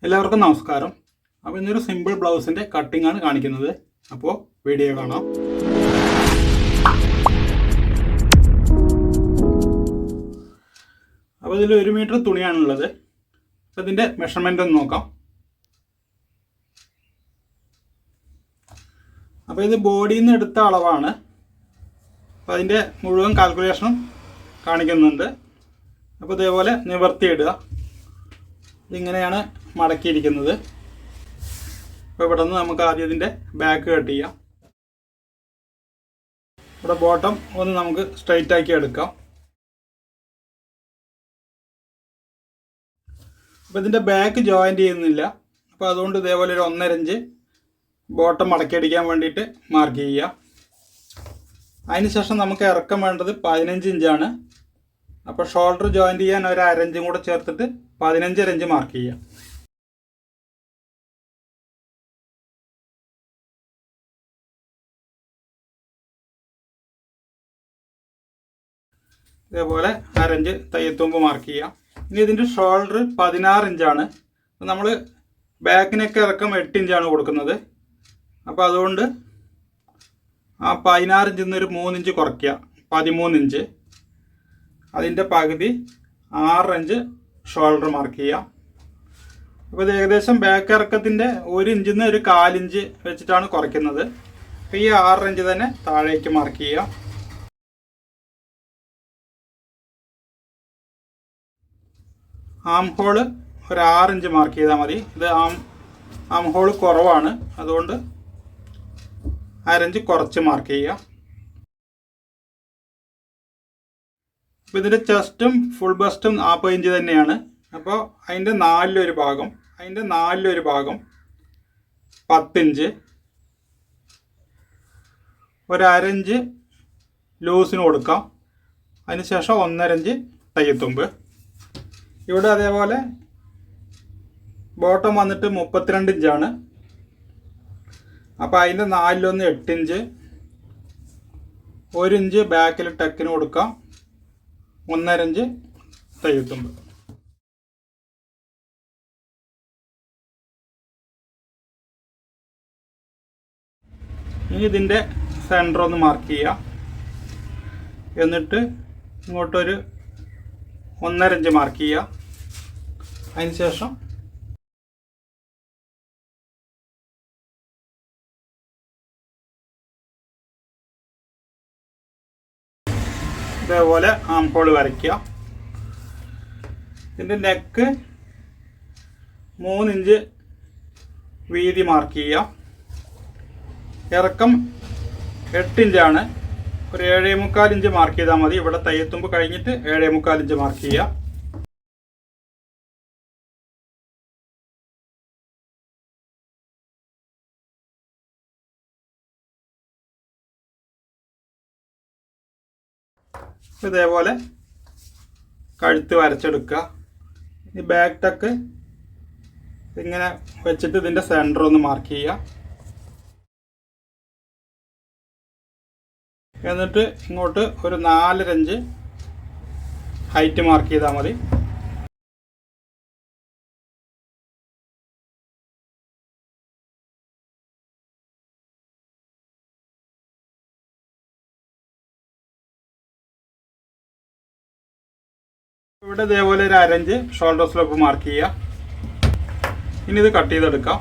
എല്ലാവർക്കും നമസ്കാരം. അപ്പോൾ ഇന്നൊരു സിമ്പിൾ ബ്ലൗസിൻ്റെ കട്ടിംഗ് ആണ് കാണിക്കുന്നത്. അപ്പോൾ വീഡിയോ കാണാം. അപ്പോൾ ഇതിൽ 1 മീറ്റർ തുണിയാണുള്ളത്. അപ്പോൾ ഇതിൻ്റെ മെഷർമെൻ്റ് ഒന്ന് നോക്കാം. അപ്പോൾ ഇത് ബോഡിയിൽ നിന്ന് എടുത്ത അളവാണ്. അപ്പോൾ അതിൻ്റെ മുഴുവൻ കാൽക്കുലേഷനും കാണിക്കുന്നുണ്ട്. അപ്പോൾ ഇതേപോലെ നിവർത്തിയിടുക. ഇതിങ്ങനെയാണ് മടക്കിയിരിക്കുന്നത്. അപ്പോൾ ഇവിടെ നിന്ന് നമുക്ക് ആദ്യം ഇതിൻ്റെ ബാക്ക് കട്ട് ചെയ്യാം. ഇവിടെ ബോട്ടം ഒന്ന് നമുക്ക് സ്ട്രൈറ്റ് ആക്കി എടുക്കാം. അപ്പോൾ ഇതിൻ്റെ ബാക്ക് ജോയിൻ്റ് ചെയ്യുന്നില്ല. അപ്പോൾ അതുകൊണ്ട് ഇതേപോലെ ഒരു 1.5 ഇഞ്ച് ബോട്ടം മടക്കിയടിക്കാൻ വേണ്ടിയിട്ട് മാർക്ക് ചെയ്യുക. അതിനുശേഷം നമുക്ക് ഇറക്കം വേണ്ടത് 15 ഇഞ്ചാണ്. അപ്പോൾ ഷോൾഡർ ജോയിൻ്റ് ചെയ്യാൻ ഒരു 1/2 ഇഞ്ചും കൂടെ ചേർത്തിട്ട് 15.5 ഇഞ്ച് മാർക്ക് ചെയ്യാം. ഇതേപോലെ 1/2 ഇഞ്ച് തയ്യത്തുമ്പ് മാർക്ക് ചെയ്യാം. ഇനി ഇതിൻ്റെ ഷോൾഡർ 16 ഇഞ്ചാണ്. നമ്മൾ ബാക്കിനൊക്കെ ഇറക്കം 8 ഇഞ്ചാണ് കൊടുക്കുന്നത്. അപ്പോൾ അതുകൊണ്ട് ആ 16 ഇഞ്ചിൽ നിന്ന് ഒരു 3 ഇഞ്ച് കുറയ്ക്കുക, 13 ഇഞ്ച്. അതിൻ്റെ പകുതി 6 ഇഞ്ച് ഷോൾഡർ മാർക്ക് ചെയ്യാം. അപ്പോൾ ഇത് ഏകദേശം ബാക്ക് ഇറക്കത്തിൻ്റെ 1 ഇഞ്ചിൽ നിന്ന് ഒരു 1/4 ഇഞ്ച് വെച്ചിട്ടാണ് കുറയ്ക്കുന്നത്. അപ്പോൾ ഈ 6 ഇഞ്ച് തന്നെ താഴേക്ക് മാർക്ക് ചെയ്യാം. ആം ഹോള് ഒരു 6 ഇഞ്ച് മാർക്ക് ചെയ്താൽ മതി. ഇത് ആം ഹോള് കുറവാണ്, അതുകൊണ്ട് 1/2 ഇഞ്ച് കുറച്ച് മാർക്ക് ചെയ്യാം. അപ്പോൾ ഇതിൻ്റെ ചെസ്റ്റും ഫുൾ ബസ്റ്റും 40 ഇഞ്ച് തന്നെയാണ്. അപ്പോൾ അതിൻ്റെ 4-1 ഭാഗം 10 ഇഞ്ച്, ഒരു 1/2 ഇഞ്ച് ലൂസിന് കൊടുക്കാം. അതിനുശേഷം 1.5 ഇഞ്ച് തയ്യത്തുമ്പ്. ഇവിടെ അതേപോലെ ബോട്ടം വന്നിട്ട് 32 ഇഞ്ചാണ്. അപ്പോൾ അതിൻ്റെ 4-1 8 ഇഞ്ച്, 1 ഇഞ്ച് ബാക്കിൽ ടക്കിന് കൊടുക്കാം, 1.5 ഇഞ്ച് തയ്യത്തുമ്പ്. ഇനി ഇതിൻ്റെ സെൻറ്റർ ഒന്ന് മാർക്ക് ചെയ്യാം. എന്നിട്ട് ഇങ്ങോട്ടൊരു 1.5 ഇഞ്ച് മാർക്ക് ചെയ്യുക. അതിനുശേഷം ഇതേപോലെ ആം ഹോൾ വരയ്ക്കുക. ഇതിൻ്റെ നെക്ക് 3 ഇഞ്ച് വീതി മാർക്ക് ചെയ്യുക. ഇറക്കം 8 ഇഞ്ചാണ്. ഒരു 7.25 ഇഞ്ച് മാർക്ക് ചെയ്താൽ മതി. ഇവിടെ തയ്യത്തുമ്പ് കഴിഞ്ഞിട്ട് 7.25 ഇഞ്ച് മാർക്ക് ചെയ്യുക. ഇതേപോലെ കഴുത്ത് വരച്ചെടുക്കുക. ഈ ബാക്ക് ടക്ക് ഇങ്ങനെ വെച്ചിട്ട് ഇതിൻ്റെ സെൻറ്റർ ഒന്ന് മാർക്ക് ചെയ്യുക. എന്നിട്ട് ഇങ്ങോട്ട് ഒരു 4.5 ഇഞ്ച് ഹൈറ്റ് മാർക്ക് ചെയ്താൽ മതി. ഇവിടെ ഇതേപോലെ ഒരു 1/2 ഇഞ്ച് ഷോൾഡർ സ്ലോപ്പ് മാർക്ക് ചെയ്യുക. ഇനി ഇത് കട്ട് ചെയ്തെടുക്കാം.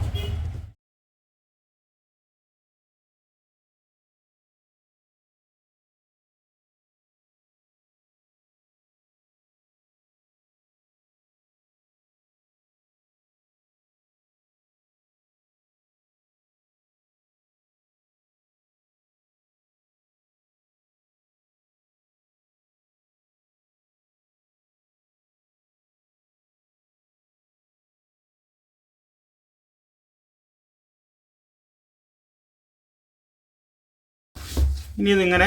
ഇനി ഇതിങ്ങനെ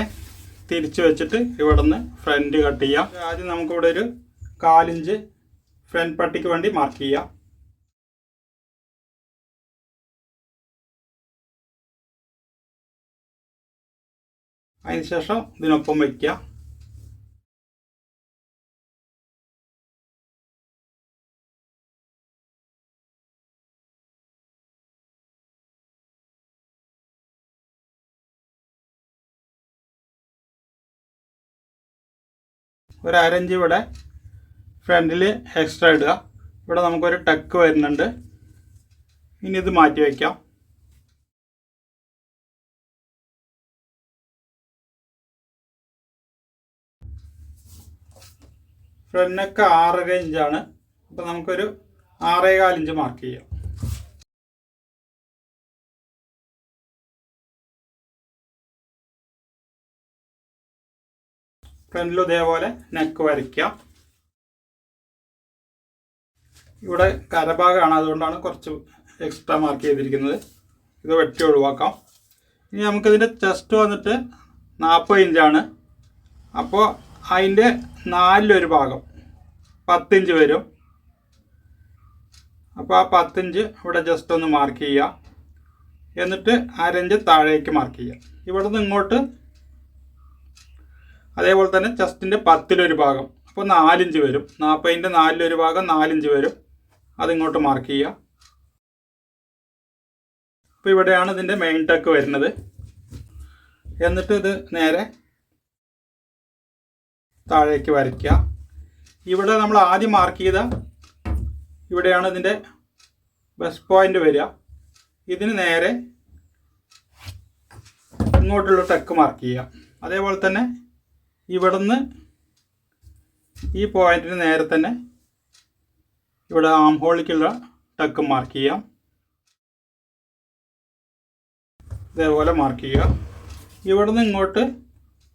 തിരിച്ച് വെച്ചിട്ട് ഇവിടെ നിന്ന് ഫ്രണ്ട് കട്ട് ചെയ്യാം. ആദ്യം നമുക്കിവിടെ ഒരു 1/4 ഇഞ്ച് ഫ്രണ്ട് പട്ടിക്ക് വേണ്ടി മാർക്ക് ചെയ്യാം. അതിനുശേഷം ഇതിനൊപ്പം വയ്ക്കുക. ഒരു അരഞ്ച് ഇവിടെ ഫ്രണ്ടിൽ എക്സ്ട്രാ ഇടുക. ഇവിടെ നമുക്കൊരു ടക്ക് വരുന്നുണ്ട്. ഇനി ഇത് മാറ്റി വയ്ക്കാം. ഫ്രണ്ടിനൊക്കെ 6.5 ഇഞ്ചാണ്. അപ്പോൾ നമുക്കൊരു 6.25 ഇഞ്ച് മാർക്ക് ചെയ്യാം. ഫ്രണ്ടിലും ഇതേപോലെ നെക്ക് വരയ്ക്കാം. ഇവിടെ കരഭാഗമാണ്, അതുകൊണ്ടാണ് കുറച്ച് എക്സ്ട്രാ മാർക്ക് ചെയ്തിരിക്കുന്നത്. ഇത് വെട്ടി ഒഴിവാക്കാം. ഇനി നമുക്കിതിൻ്റെ ചെസ്റ്റ് വന്നിട്ട് 40 ഇഞ്ചാണ്. അപ്പോൾ അതിൻ്റെ 4/1 ഭാഗം 10 ഇഞ്ച് വരും. അപ്പോൾ ആ 10 ഇഞ്ച് ഇവിടെ ജസ്റ്റ് ഒന്ന് മാർക്ക് ചെയ്യുക. എന്നിട്ട് 1/2 ഇഞ്ച് താഴേക്ക് മാർക്ക് ചെയ്യുക. ഇവിടെ നിന്ന് ഇങ്ങോട്ട് അതേപോലെ തന്നെ ചെസ്റ്റിൻ്റെ 10/1 ഭാഗം, അപ്പോൾ 4 ഇഞ്ച് വരും. 40ൻ്റെ 4/1 ഭാഗം 4 ഇഞ്ച് വരും. അതിങ്ങോട്ട് മാർക്ക് ചെയ്യുക. അപ്പോൾ ഇവിടെയാണ് ഇതിൻ്റെ മെയിൻ ടക്ക് വരുന്നത്. എന്നിട്ട് ഇത് നേരെ താഴേക്ക് വരയ്ക്കുക. ഇവിടെ നമ്മൾ ആദ്യം മാർക്ക് ചെയ്ത ഇവിടെയാണ് ഇതിൻ്റെ ബെസ്റ്റ് പോയിന്റ് വരിക. ഇതിന് നേരെ ഇങ്ങോട്ടുള്ള ടക്ക് മാർക്ക് ചെയ്യുക. അതേപോലെ തന്നെ ഇവിടുന്ന് ഈ പോയിന്റിന് നേരെ തന്നെ ഇവിടെ ആം ഹോളിലേക്കുള്ള ടക്ക് മാർക്ക് ചെയ്യാം. ഇതേപോലെ മാർക്ക് ചെയ്യുക. ഇവിടെ നിന്ന് ഇങ്ങോട്ട്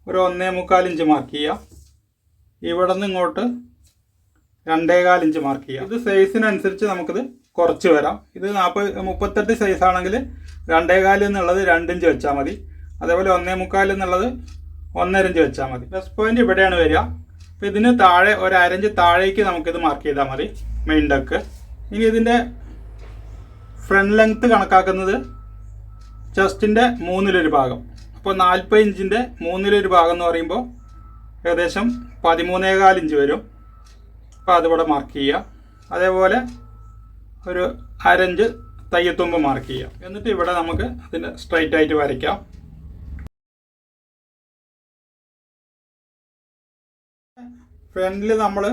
ഒരു 1.25 ഇഞ്ച് മാർക്ക് ചെയ്യുക. ഇവിടെ നിന്ന് ഇങ്ങോട്ട് 2.25 ഇഞ്ച് മാർക്ക് ചെയ്യുക. ഇത് സൈസിനനുസരിച്ച് നമുക്കിത് കുറച്ച് വരാം. ഇത് 38 സൈസ് ആണെങ്കിൽ 2.25 എന്നുള്ളത് 2 ഇഞ്ച് വെച്ചാൽ മതി. അതേപോലെ 1.25 എന്നുള്ളത് 1.5 ഇഞ്ച് വെച്ചാൽ മതി. പ്ലസ് പോയിന്റ് ഇവിടെയാണ് വരിക. അപ്പോൾ ഇതിന് താഴെ ഒരു 1/2 ഇഞ്ച് താഴേക്ക് നമുക്കിത് മാർക്ക് ചെയ്താൽ മതി മെയിൻ ഡക്ക്. ഇനി ഇതിൻ്റെ ഫ്രണ്ട് ലെങ്ത്ത് കണക്കാക്കുന്നത് ചെസ്റ്റിൻ്റെ 3/1 ഭാഗം. അപ്പോൾ 40 ഇഞ്ചിൻ്റെ 3/1 ഭാഗം എന്ന് പറയുമ്പോൾ ഏകദേശം 13.25 ഇഞ്ച് വരും. അപ്പോൾ അതിവിടെ മാർക്ക് ചെയ്യുക. അതേപോലെ ഒരു 1/2 ഇഞ്ച് തയ്യത്തുമ്പ് മാർക്ക് ചെയ്യാം. എന്നിട്ട് ഇവിടെ നമുക്ക് അതിൻ്റെ സ്ട്രൈറ്റ് ആയിട്ട് വരയ്ക്കാം. ഫ്രണ്ടിൽ നമ്മൾ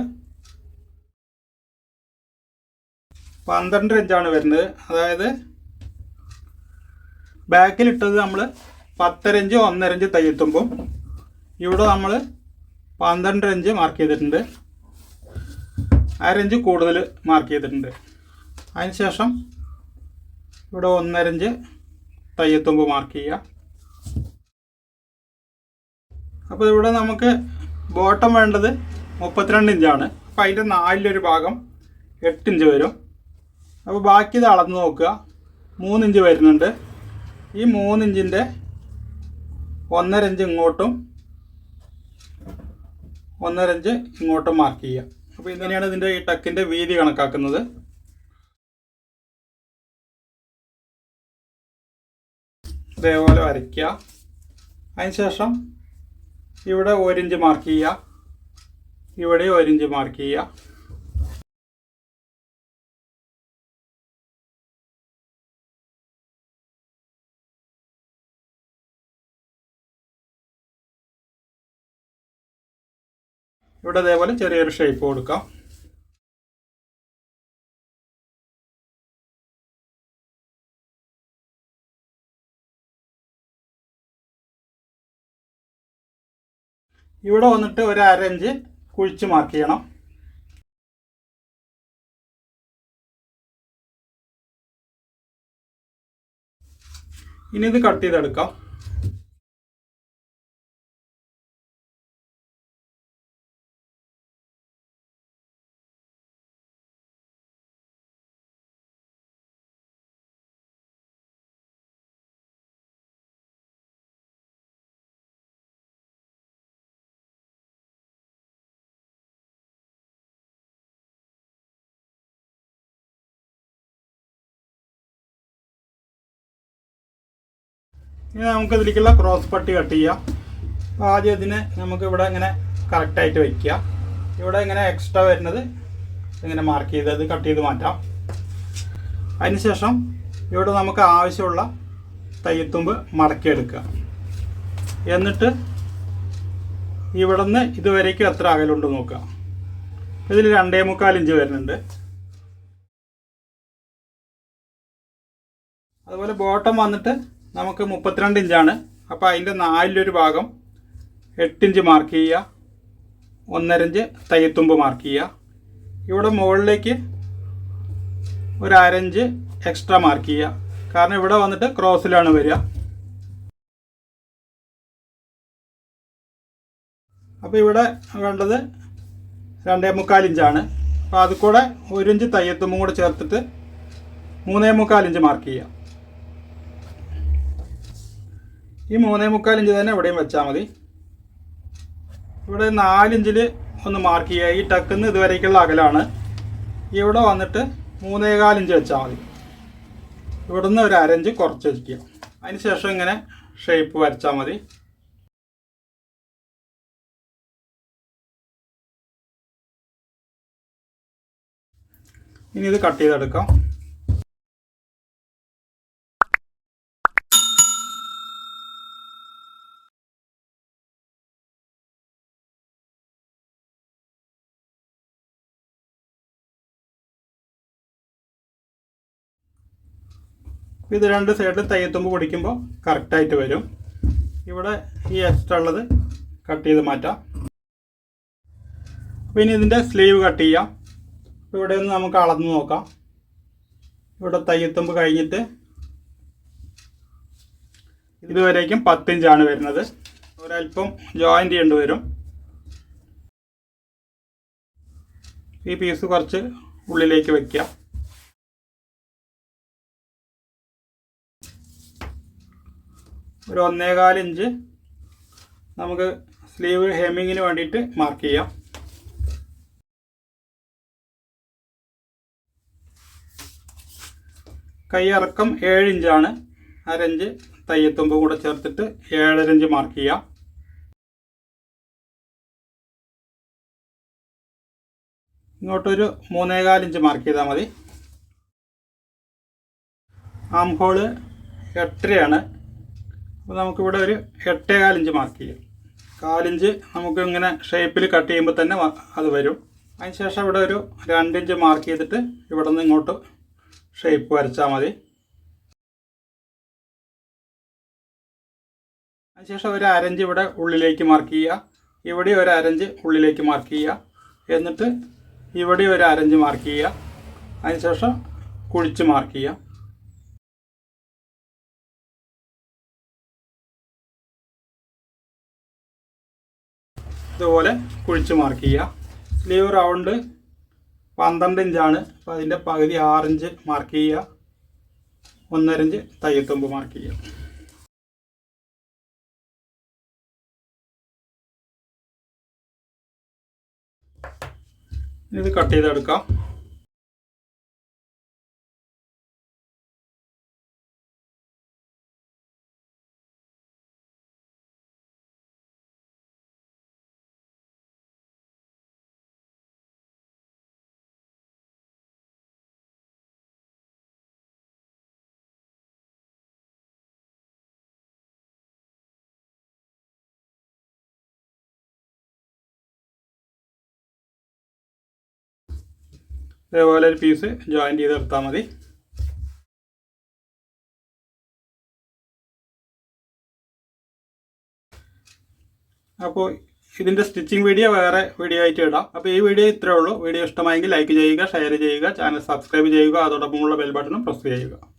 12 ഇഞ്ചാണ് വരുന്നത്. അതായത് ബാക്കിലിട്ടത് നമ്മൾ 10.5 ഇഞ്ച് 1.5 ഇഞ്ച് തയ്യെത്തുമ്പോൾ ഇവിടെ നമ്മൾ 12 ഇഞ്ച് മാർക്ക് ചെയ്തിട്ടുണ്ട്. 1/2 ഇഞ്ച് കൂടുതൽ മാർക്ക് ചെയ്തിട്ടുണ്ട്. അതിനുശേഷം ഇവിടെ 1.5 ഇഞ്ച് തയ്യെത്തുമ്പോൾ മാർക്ക് ചെയ്യുക. അപ്പോൾ ഇവിടെ നമുക്ക് ബോട്ടം വേണ്ടത് 32 ഇഞ്ചാണ്. അപ്പോൾ അതിൻ്റെ 4/1 ഭാഗം 8 ഇഞ്ച് വരും. അപ്പോൾ ബാക്കി ഇത് അളന്ന് നോക്കുക. 3 ഇഞ്ച് വരുന്നുണ്ട്. ഈ 3 ഇഞ്ചിൻ്റെ 1.5 ഇഞ്ച് ഇങ്ങോട്ടും 1.5 ഇഞ്ച് ഇങ്ങോട്ടും മാർക്ക് ചെയ്യുക. അപ്പോൾ ഇങ്ങനെയാണ് ഇതിൻ്റെ ഈ ടക്കിൻ്റെ വീതി കണക്കാക്കുന്നത്. ഇതേപോലെ വരയ്ക്കുക. അതിനുശേഷം ഇവിടെ 1 ഇഞ്ച് മാർക്ക് ചെയ്യുക. ഇവിടെ 1 ഇഞ്ച് മാർക്ക് ചെയ്യുക. ഇവിടെ അതേപോലെ ചെറിയൊരു ഷേപ്പ് കൊടുക്കാം. ഇവിടെ വന്നിട്ട് ഒരു 1/2 ഇഞ്ച് കുഴിച്ച് മാർക്ക് ചെയ്യണം. ഇനി ഇത് കട്ട് ചെയ്തെടുക്കാം. ഇനി നമുക്കിതിലേക്കുള്ള ക്രോസ് പട്ടി കട്ട് ചെയ്യാം. അപ്പോൾ ആദ്യം ഇതിനെ നമുക്ക് ഇവിടെ ഇങ്ങനെ കറക്റ്റായിട്ട് വയ്ക്കുക. ഇവിടെ ഇങ്ങനെ എക്സ്ട്രാ വരുന്നത് ഇങ്ങനെ മാർക്ക് ചെയ്ത് അത് കട്ട് ചെയ്ത് മാറ്റാം. അതിനുശേഷം ഇവിടെ നമുക്ക് ആവശ്യമുള്ള തയ്യത്തുമ്പ് മടക്കിയെടുക്കുക. എന്നിട്ട് ഇവിടെ നിന്ന് ഇതുവരേക്കും എത്ര അകലുണ്ട് നോക്കാം. ഇതിൽ 2.25 ഇഞ്ച് വരുന്നുണ്ട്. അതുപോലെ ബോട്ടം വന്നിട്ട് നമുക്ക് 32 ഇഞ്ചാണ്. അപ്പോൾ അതിൻ്റെ 4/1 ഭാഗം 8 ഇഞ്ച് മാർക്ക് ചെയ്യുക. 1.5 ഇഞ്ച് തയ്യത്തുമ്പ് മാർക്ക് ചെയ്യുക. ഇവിടെ മുകളിലേക്ക് ഒരു 1/2 ഇഞ്ച് എക്സ്ട്രാ മാർക്ക് ചെയ്യുക. കാരണം ഇവിടെ വന്നിട്ട് ക്രോസിലാണ് വരിക. അപ്പോൾ ഇവിടെ വേണ്ടത് 2.25 ഇഞ്ചാണ്. അപ്പോൾ അത് കൂടെ 1 ഇഞ്ച് തയ്യത്തുമ്പും കൂടെ ചേർത്തിട്ട് 3.25 ഇഞ്ച് മാർക്ക് ചെയ്യുക. ഈ 3.25 ഇഞ്ച് തന്നെ ഇവിടെയും വെച്ചാൽ മതി. ഇവിടെ 4 ഇഞ്ചിൽ ഒന്ന് മാർക്ക് ചെയ്യുക. ഈ ടക്കിന്ന് ഇതുവരേക്കുള്ള അകലാണ്. ഇവിടെ വന്നിട്ട് 3.25 ഇഞ്ച് വെച്ചാൽ മതി. ഇവിടെ നിന്ന് ഒരു 1/2 ഇഞ്ച് കുറച്ച് വയ്ക്കുക. അതിന് ശേഷം ഇങ്ങനെ ഷേപ്പ് വരച്ചാൽ മതി. ഇനി ഇത് കട്ട് ചെയ്തെടുക്കാം. ഇത് 2 സൈഡിൽ തയ്യത്തുമ്പ് പിടിക്കുമ്പോൾ കറക്റ്റായിട്ട് വരും. ഇവിടെ ഈ എക്സ്ട്രാ ഉള്ളത് കട്ട് ചെയ്ത് മാറ്റാം. അപ്പോൾ ഇനി ഇതിൻ്റെ സ്ലീവ് കട്ട് ചെയ്യാം. അപ്പോൾ ഇവിടെ ഒന്ന് നമുക്ക് അളന്ന് നോക്കാം. ഇവിടെ തയ്യത്തുമ്പ് കഴിഞ്ഞിട്ട് ഇതുവരേക്കും 10 ഇഞ്ചാണ് വരുന്നത്. ഒരല്പം ജോയിൻ്റ് ചെയ്യേണ്ടി വരും. ഈ പീസ് കുറച്ച് ഉള്ളിലേക്ക് വയ്ക്കുക. ഒരു 1.25 ഇഞ്ച് നമുക്ക് സ്ലീവ് ഹെമ്മിങ്ങിന് വേണ്ടിയിട്ട് മാർക്ക് ചെയ്യാം. കൈയിറക്കം 7 ഇഞ്ചാണ്. 1/2 ഇഞ്ച് തയ്യത്തുമ്പ് കൂടെ ചേർത്തിട്ട് 7.5 ഇഞ്ച് മാർക്ക് ചെയ്യാം. ഇങ്ങോട്ടൊരു 3.25 ഇഞ്ച് മാർക്ക് ചെയ്താൽ മതി. ആം ഹോള് 8.5 അപ്പോൾ നമുക്കിവിടെ ഒരു 8.25 ഇഞ്ച് മാർക്ക് ചെയ്യാം. 1/4 ഇഞ്ച് നമുക്ക് ഇങ്ങനെ ഷേപ്പിൽ കട്ട് ചെയ്യുമ്പോൾ തന്നെ അത് വരും. അതിനുശേഷം ഇവിടെ ഒരു 2 ഇഞ്ച് മാർക്ക് ചെയ്തിട്ട് ഇവിടെ നിന്ന് ഇങ്ങോട്ട് ഷേപ്പ് വരച്ചാൽ മതി. അതിനുശേഷം ഒരു 1/2 ഇഞ്ച് ഇവിടെ ഉള്ളിലേക്ക് മാർക്ക് ചെയ്യുക. ഇവിടെ ഒരു 1/2 ഇഞ്ച് ഉള്ളിലേക്ക് മാർക്ക് ചെയ്യുക. എന്നിട്ട് ഇവിടെ ഒരു 1/2 ഇഞ്ച് മാർക്ക് ചെയ്യുക. അതിനുശേഷം കുഴിച്ച് മാർക്ക് ചെയ്യുക. ഇതുപോലെ കുഴിച്ച് മാർക്ക് ചെയ്യുക. സ്ലീവ് റൗണ്ട് 12 ഇഞ്ചാണ്. അപ്പോൾ അതിൻ്റെ പകുതി 6 ഇഞ്ച് മാർക്ക് ചെയ്യുക. 1.5 ഇഞ്ച് തയ്യത്തുമ്പ് മാർക്ക് ചെയ്യുക. ഇത് കട്ട് ചെയ്തെടുക്കാം. ഇതേപോലെ ഒരു പീസ് ജോയിൻ ചെയ്തെടുത്താൽ മതി. അപ്പോൾ ഇതിൻ്റെ സ്റ്റിച്ചിങ് വീഡിയോ വേറെ വീഡിയോ ആയിട്ട് ഇടാം. അപ്പോൾ ഈ വീഡിയോ ഇത്രയേ ഉള്ളൂ. വീഡിയോ ഇഷ്ടമായെങ്കിൽ ലൈക്ക് ചെയ്യുക, ഷെയർ ചെയ്യുക, ചാനൽ സബ്സ്ക്രൈബ് ചെയ്യുക, അതോടൊപ്പമുള്ള ബെൽ ബട്ടണും പ്രസ് ചെയ്യുക.